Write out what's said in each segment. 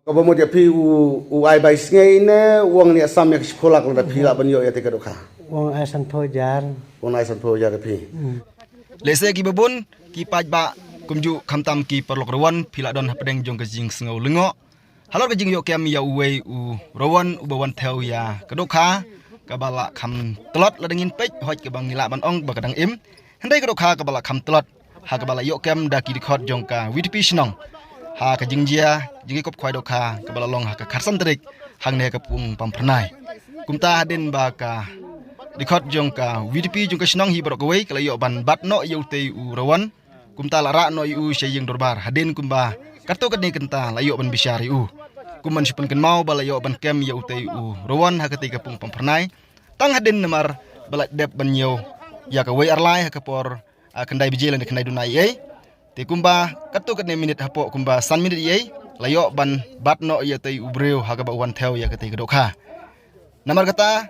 Kalau mau jadi ai bai sengai ne uang ni asam yang sekolah kalau dah pila banyo ya tiga doka. Wong asan pojar. Uang ai sanpo ya tapi. Lese ki babun ki pajba kumju kamtam ki perlok rawan pila don pedeng jong ke jing sengau lengo. Halor ke jing yo kem ya uwei u rawan u bawan theo ya kedokha kabala kam telot ladengin pej hoj ke bang nila ban ong bakadang im. Hendai kedokha kabala kam telot ha kabala yo kem da ki dikhot jong ka WDP snong. Ha ke jing jia jing kop khwai dokha kabala long ha ka kharsan terik hang ne ka pung pampernai. Kumta hadin ba ka dikhot jong ka WDP jong ka snong hi barok wei kala yo ban bat no yo te u rawan kumta lara no yu shaying dorbar hadin kumba karto kadni kenta layo ban bisyari u kuman sipun ken mau balayo ban kem yo te u rawan ha ketika pung pampernai tang hadin namar balak dep ban yo ya ka wei arlai ha ka por kendai bijelan de kendai dunai ei te kumba karto kadni minit hapo kumba san minit ei layo ban bat no yo te u breu ha ka ba wan theo ya ketika dokha namar kata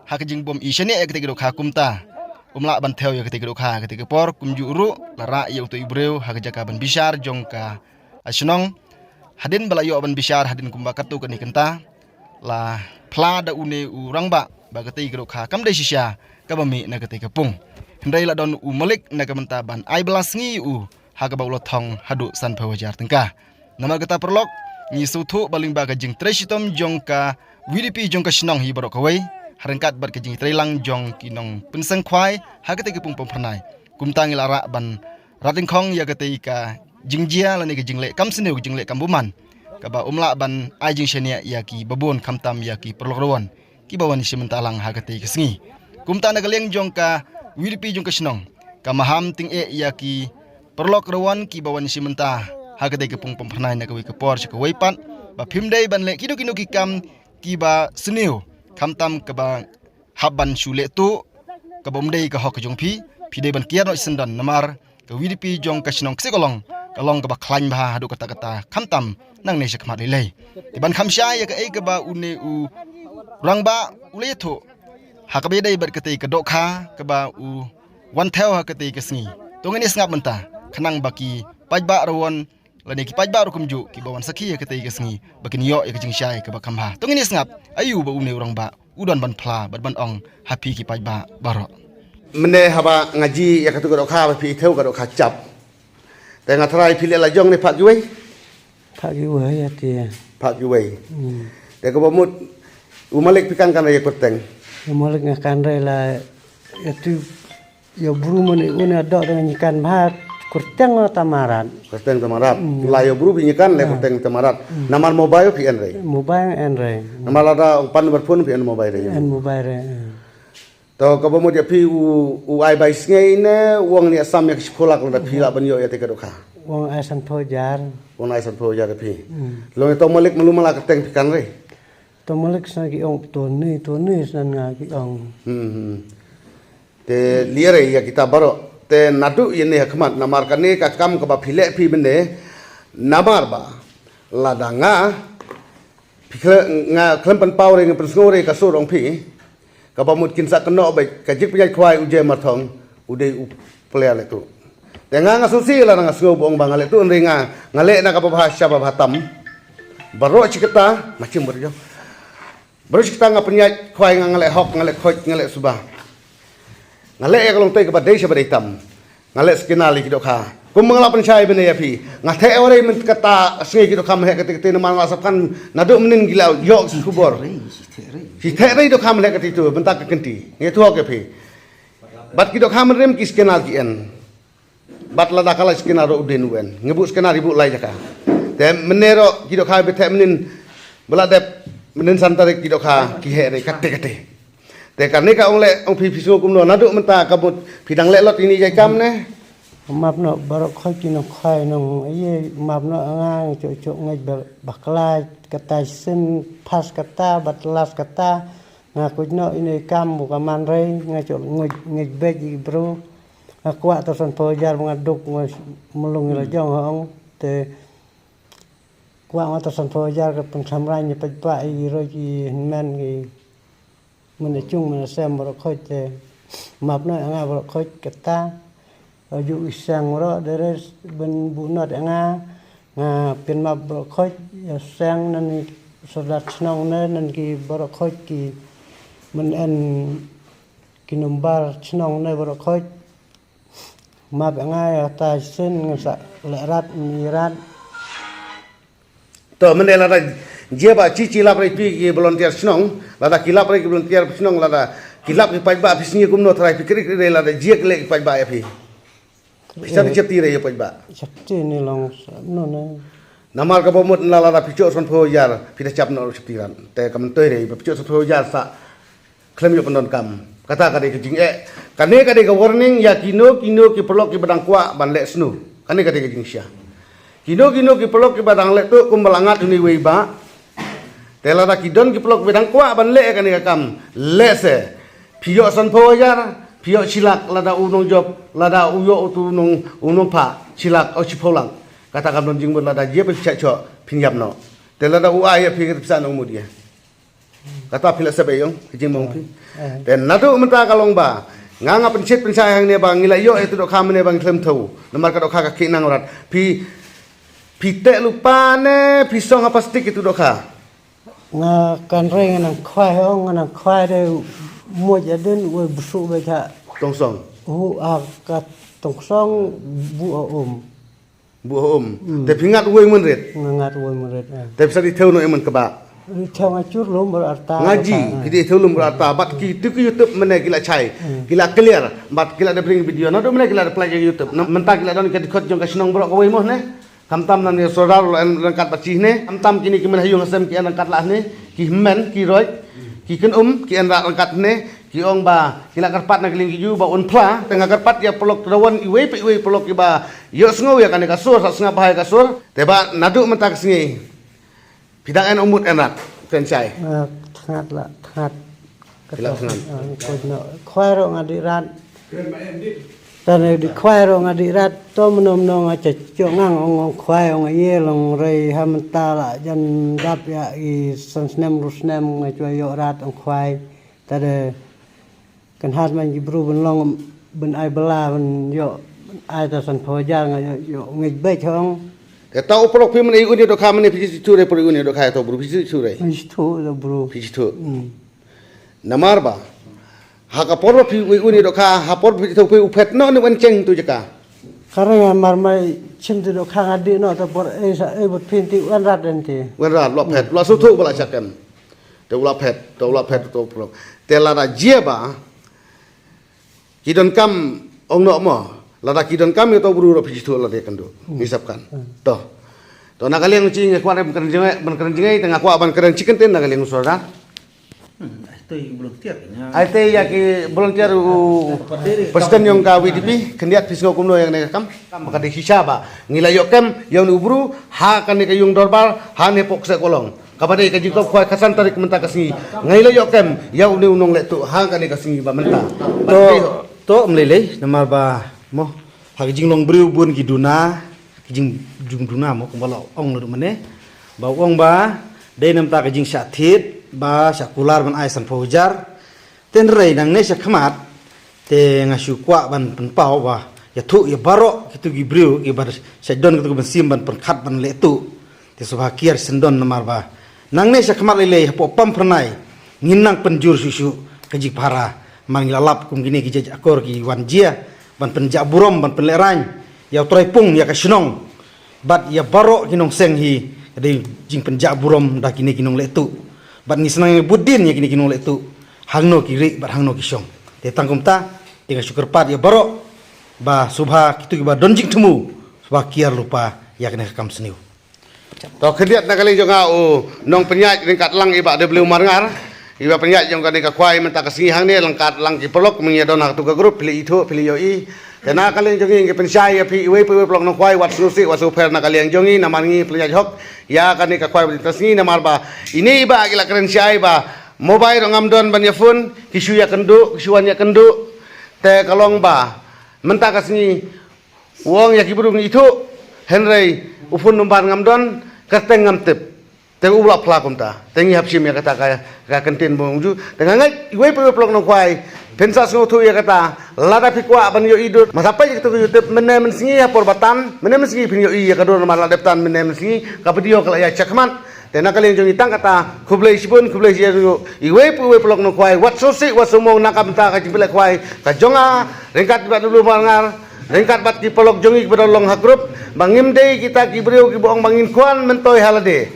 ha ka jing bom ishane ya ketika dokha kumta umla ban theo ya ketika dokha ketika por kumju uru lara ya utu ibreu ha jaka ban bishar jongka asnong hadin balayo ban bishar hadin kumba katu kani kenta la pla da une urangba ba ketika dokha kam de shisha kabami na ketika pung hendai la don u malik na kamenta ban ai belas ngi u ha ka baulo thong hadu san phawajar tengka nama kata perlok ni suthu baling ba ka jing tresitom jongka WDP jongka snong hi barok kawai harengkat bar kejing trelang jong kinong penseng khwai ha kete pung pernai kumtang lara ban rating khong ya kete ka jingjia lani ke jingle kam sene jingle kambuman kaba umla ban ajing shenia ya ki babon kamtam ya ki perlokron ki bawan simentalang ha kete kesngi kumta na galeng jong ka WDP jong kesnong kamaham ting e ya ki perlokron ki bawan simenta ha kete pung pernai na kawi ke por ke weipat ba phimdei ban le kidu ki kam ki ba seniu kamtam kaba haban shule tu kabomdei ka hok jong phi dei ban kiar no sendan namar ka WDP jong ka snong sekolong kalong kaba khlain ba hadu kata kamtam nang ne sekmat lei tiban khamsha ya ka e kaba une u rangba ule tho ha ka be dei bar kate ka dokha kaba u wan theo ha kate ka sngi tongeni sngap menta khanang baki pajba rawon lani ki pajba rukum ju ki bawan sakhi ya kate ka sngi bakin yo ya jing shai ka ba khamha tongeni sngap ayu ba une urang ba udon ban phla ban ong happy ki pajba baro Mene haba ngaji ya katu kadok kha pi theu kadok kha chap te ngatrai phile la jong ne phat juai ya tia phat juai te ko bomut umalik pikan kan ya peteng Malik ngakan re la itu ya buru mani una dok dengan ikan bahat kurteng tamarat peteng tamarat layo buru binyikan le peteng tamarat namar mobile pi en re namar ada pan berpun pi en mobile re to ko bomo dia pi u ai bai sengai ne uang ni asam yang sekolah kalau dah pila banyo ya tiga doka wong asan pojar pi lo to malik melu mala keteng pikan re to malik sa ki ong to ni san nga ki ong te liare ya kita baro te nadu ini hakmat namar kani ka kam ka ba phile pi bende namar ba ladanga pikle nga klempan pawre nga pensngore ka surong pi kabamut kinsa keno baik kajik pijai khwai uje mathong ude u plea le tu tenga nga susi la nga sngop ong bangale tu nringa ngale na ka bahasa bahatam baro ciketa macam berjo baro ciketa nga penyai khwai nga ngale hok ngale khoj ngale subah ngale ka long tei ka badai sa badai tam ngale skinali kidokha kum mangala penchai bene ya pi ngathe ore men kata sngi kidokha me kete man wasapkan nadu menin gilau yok kubor si thei do kham le ka tu bentak ka kenti nge tu ke phi bat ki do kham rem ki skenal ki en bat la da kala skenal ro den wen ngebu skenal ibu lai jaka te menero ki do kha be the menin bela dep menin santare ki do kha ki he re kate te karne ka ong le ong phi so kum no nadu menta ka but phidang le lot ini jai kam ne map no barok khoi ki no khai no ye map no ngang cho ngai bakla kata sen pas kata batlas kata ngaku no ini kam bukan manre ngaco ngej bej bro aku atau san pojar mengaduk melung la jong hong te kuat atau san pojar ke pensamran ye pajpa i roji men gi menecung menesem barok khoi te map no nga barok khoi kata aju isang ro deres ben bunat nga เป็นมาบรค่อยแซงนั่นสดัดชนองนั่นกีบรค่อยกีมันอันกินนมบาร์ชนองในบรค่อยมาแบบง่ายตายเส้นเงินสะและรัฐมีรัฐ to mende lada jeba cici lap rai pi ki volunteer snong lada kilap rai ki volunteer snong lada kilap ki pajba pisni kumno trai pikri kri lada jiek le ki pajba ya pi bisa diceti re ya pajba Sakti ni long no namal ka bomut lada picho son pho yar pida chap no cheptiran te kam toy re picho son pho yar sa klem yo pendon kam kata kade ki jing kane kade ka warning ya kino ki pelok ki badang kwa ban le snu kane kade ki jing sya kino ki pelok ki badang le tu kum balangat ni weiba tela da kidon ki pelok badang kwa ban le kane ka kam le se piyo son pho yar piyo silak lada unong job lada uyo tu nong unong pa silak o chipolang kata kam don jing bun lada je pe cha cho pinyap no tela da u ay pi ki pisa no mudia kata pila sebe yong jing mong pi dan nadu menta kalong ba nganga pencit pencai hang ne bang ngila yo itu dok kam ne bang klem tau nomor ka dok ka ki nang rat pi te lupa ne pisong apa stick itu dok ka kan reng nang khoai ong nang khoai de mua gia đình với busu bây giờ tong song ka tong song bu bu om te pingat uwe mun ret ngat với meret te bisa di teu no emen ka ba theo ngacur lom berarta ngaji kidi teu lum berarta bat ki tu ki youtube mene gila chai gila clear bat gila da bring video no do mene gila da play youtube menta gila don ka dikot jong ka sinong bro ko we moh ne kamtam nan ne sodar rangkat pacih ne kamtam kini ki men hayung asem ki rangkat lah ne ki men ki roi ki ken ki an rangkat ne ki ong ba kila karpat na giling ki ju ba on pla tengah karpat ya pelok rawan iwe pe iwe pelok ki ba yo sngo ya kan ka sur sa snga bahai ka sur te ba nadu mentak singi pidang en umut enak kencai that la that kila sengan ko no khoai ro ngadirat dan di khoai ro ngadirat to menom no ngaca ngang ong khoai ong ye long rei hamta la jan dap ya i sansnem rusnem ngaco yo rat ong khoai tade kan hat man jibru ben long ben ai bela ben yo ai ta san phojar yo ngej be chong te tau pelok pi men uni do kam ne pisi tu re uni do khai to bru pisi tu re isto da bro pisi tu namar ba haka por pi uni do kha ha por pi to pi upet no ne wan cheng tu jaka karena marmai chintu do khang adi no ta por sa bot pinti wan rat ente wan ra lo pet lo su tu bala chakem te lo pet to pro te la da je ba kidon kam ong no mo lada kidon kam yo to bru ro pisi tu la de kan do misapkan to na kalian uci nge kwa ban keren jengai tengah kwa ban keren chicken ten na kalian usora Ate ya ki volunteer presiden yang ka WDP kendiat pisgo kumno yang nekam maka di hisaba ngilayo kem yang ubru ha kan ne kayung dorbar ha ne pokse kolong kapada ka jiko khoi khasan tarik menta kasni ngilayo kem ya uni unong le tu ha kan ne kasni ba menta to mlele namar ba mo ha jinglong bru bun giduna jing duna mo kumbala ong lu mane ba ong ba de namta ka jing sathit ba sakular ban ai san phojar ten rei nang ne sa khamat te ngasu kwa ban pen pau ba ya thu ya baro kitu gibriu ki bar sa don kitu ban sim ban pen khat ban le tu te subha kiar sendon namar ba nang ne sa khamat le po pam pranai nginang penjur susu kaji para mangila lap kum gini ki jej akor ki wan jia ban pen jaburom ban pen lerang ya trai pung ya ka sinong bat ya baro kinong seng hi de jing pen jaburom da kini kinong le tu bat ni senang budin ya kini kinong le tu hangno kiri bat hangno kisong te tangkum ta tinga syukur pat ya baro ba subha kitu ba donjing temu subha kiar lupa ya kena kam seniu to khediat nak kali jonga o nong penyaj ringkat lang iba de bleu marngar iba penyaj jong kani ka kwai menta kasih hang ne langkat lang ki pelok mengya don hak tu ka grup pilih itu pilih yo i Kena kalian jongi ke pensai ya pi iwe pelok nong kwai wat susi wat super na kalian jongi namangi penyaj hok ya kani ka kwai tasni namar ba ini ba gila keren syai ba mobile ngam don ban ya phone kisu ya kendu kisuan ya kendu te kalong ba menta kasni wong ya kiburung itu henry ufun numpan ngam don kerteng ngam tip te ubla pla kumta tengi hapsim ya kata ka kentin bongju dengan ngai iwe pelok nong kwai Pensa sengo tu ya kata lada pikwa ban yo idut masapai kita YouTube mene mensingi ya porbatan mene mensingi pinyo iya kador mala deptan mene mensingi kapedio kala ya cakman tena kali jong itang kata kublai sibun kublai sia iwe pelok no kwai wat sosi wat sumo nakam ta ka jimpele kwai ka jonga ringkat bat dulu mangar ringkat bat di pelok jongi kepada long hakrup bangim dei kita kibreu ki boong bangin kuan mentoy halade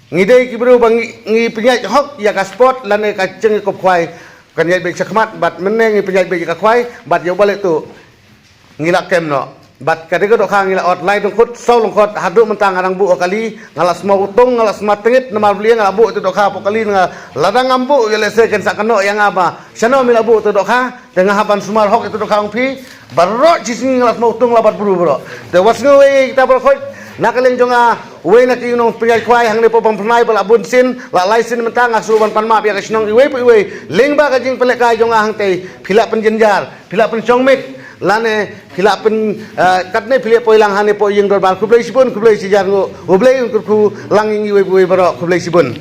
ngidei kibreu bangi penyai hok ya ka spot lane ka ceng ko kwai kan yai be cakmat bat meneng penyai be ka kwai bat yo balik tu ngilak kem no bat kadego dok hang ngilak online dong khut sau long khot hadu mentang arang bu kali ngalas mau utung ngalas matengit nama beli ngala bu tu dok ha kali nga ladang ambu ye lese ken sakano yang apa sano mila bu tu dok ha tengah haban sumar hok itu dok hang pi barro cising ngalas mau utung labat buru bro te wasngo we kita berkhot nakaleng jonga we na ki nong penyai kwai hang ne po pampanai bala bunsin la laisin mentang asuban pan map ya kasnong iwe pu iwe lengba ka jing pelek ka jonga hang te phila penjenjar phila penchongmek lane phila pen katne phile poilang hane po yeng dor bal kublai sibun kublai sijar ngo ublai ku langing iwe pu iwe baro kublai sibun